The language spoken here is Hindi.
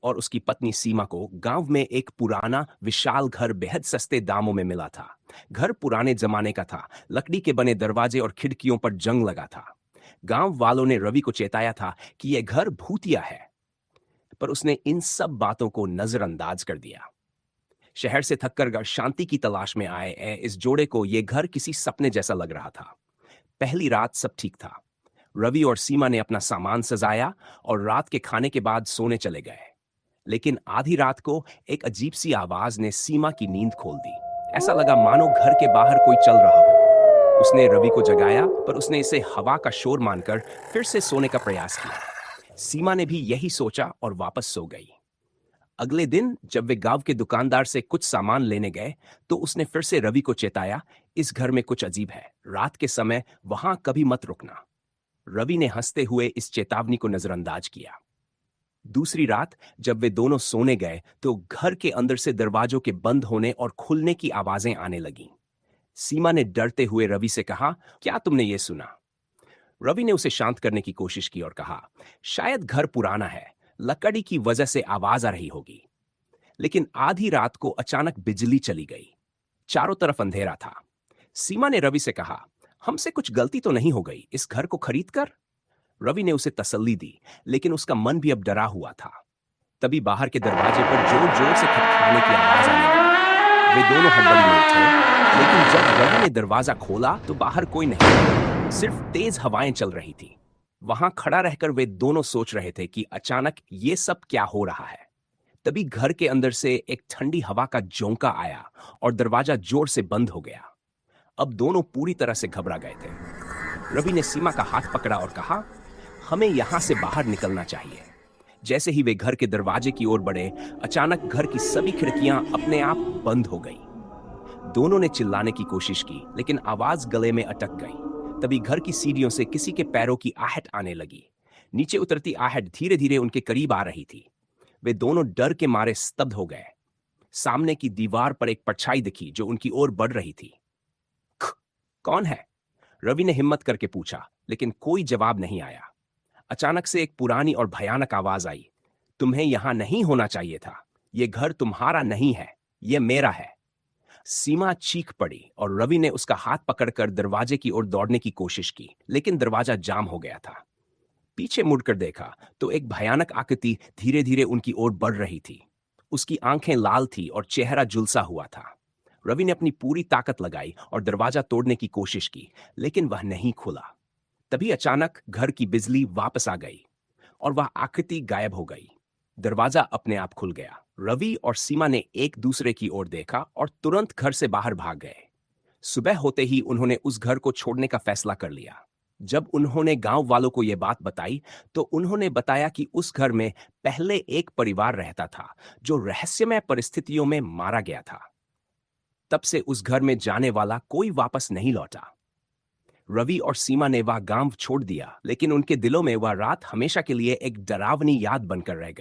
और उसकी पत्नी सीमा को गांव में एक पुराना विशाल घर बेहद सस्ते दामों में मिला था। घर पुराने जमाने का था, लकड़ी के बने दरवाजे और खिड़कियों पर जंग लगा था। गांव वालों ने रवि को चेताया था कि यह घर भूतिया है, पर उसने इन सब बातों को नजरअंदाज कर दिया। शहर से थककर घर शांति की तलाश में आए इस जोड़े को यह घर किसी सपने जैसा लग रहा था। पहली रात सब ठीक था। रवि और सीमा ने अपना सामान सजाया और रात के खाने के बाद सोने चले गए। लेकिन आधी रात को एक अजीब सी आवाज ने सीमा की नींद खोल दी। ऐसा लगा मानो घर के बाहर कोई चल रहा हो। उसने रवि को जगाया, पर उसने इसे हवा का शोर मानकर फिर से सोने का प्रयास किया। सीमा ने भी यही सोचा और वापस सो गई। अगले दिन जब वे गांव के दुकानदार से कुछ सामान लेने गए, तो उसने फिर से रवि को चेताया, इस घर में कुछ अजीब है, रात के समय वहां कभी मत रुकना। रवि ने हंसते हुए इस चेतावनी को नजरअंदाज किया। दूसरी रात जब वे दोनों सोने गए, तो घर के अंदर से दरवाजों के बंद होने और खुलने की आवाजें आने लगीं। सीमा ने डरते हुए रवि से कहा, क्या तुमने ये सुना? रवि ने उसे शांत करने की कोशिश की और कहा, शायद घर पुराना है, लकड़ी की वजह से आवाज आ रही होगी। लेकिन आधी रात को अचानक बिजली चली गई। चारों तरफ अंधेरा था। सीमा ने रवि से कहा, हमसे कुछ गलती तो नहीं हो गई इस घर को खरीद कर? रवि ने उसे तसल्ली दी, लेकिन उसका मन भी अब डरा हुआ था। तभी बाहर के दरवाजे पर जोर जोर से खटखटाने की आवाज आने लगी। वे दोनों हड़बड़ी में उठे, लेकिन जब रवि ने दरवाजा खोला तो बाहर कोई नहीं था। सिर्फ तेज हवाएं चल रही थी। वहां खड़ा रहकर वे दोनों सोच रहे थे कि अचानक ये सब क्या हो रहा है। तभी घर के अंदर से एक ठंडी हवा का झोंका आया और दरवाजा जोर से बंद हो गया। अब दोनों पूरी तरह से घबरा गए थे। रवि ने सीमा का हाथ पकड़ा और कहा, हमें यहां से बाहर निकलना चाहिए। जैसे ही वे घर के दरवाजे की ओर बढ़े, अचानक घर की सभी खिड़कियां अपने आप बंद हो गई। दोनों ने चिल्लाने की कोशिश की, लेकिन आवाज गले में अटक गई। तभी घर की सीढ़ियों से किसी के पैरों की आहट आने लगी। नीचे उतरती आहट धीरे धीरे उनके करीब आ रही थी। वे दोनों डर के मारे स्तब्ध हो गए। सामने की दीवार पर एक परछाई दिखी जो उनकी ओर बढ़ रही थी। कौन है? रवि ने हिम्मत करके पूछा, लेकिन कोई जवाब नहीं आया। अचानक से एक पुरानी और भयानक आवाज आई, तुम्हें यहां नहीं होना चाहिए था। यह घर तुम्हारा नहीं है, यह मेरा है। सीमा चीख पड़ी और रवि ने उसका हाथ पकड़कर दरवाजे की ओर दौड़ने की कोशिश की, लेकिन दरवाजा जाम हो गया था। पीछे मुड़कर देखा तो एक भयानक आकृति धीरे धीरे उनकी ओर बढ़ रही थी। उसकी आंखें लाल थी और चेहरा झुलसा हुआ था। रवि ने अपनी पूरी ताकत लगाई और दरवाजा तोड़ने की कोशिश की, लेकिन वह नहीं खुला। तभी अचानक घर की बिजली वापस आ गई और वह आकृति गायब हो गई। दरवाजा अपने आप खुल गया। रवि और सीमा ने एक दूसरे की ओर देखा और तुरंत घर से बाहर भाग गए। सुबह होते ही उन्होंने उस घर को छोड़ने का फैसला कर लिया। जब उन्होंने गांव वालों को यह बात बताई, तो उन्होंने बताया कि उस घर में पहले एक परिवार रहता था जो रहस्यमय परिस्थितियों में मारा गया था। तब से उस घर में जाने वाला कोई वापस नहीं लौटा। रवि और सीमा ने वह गांव छोड़ दिया, लेकिन उनके दिलों में वह रात हमेशा के लिए एक डरावनी याद बनकर रह गई।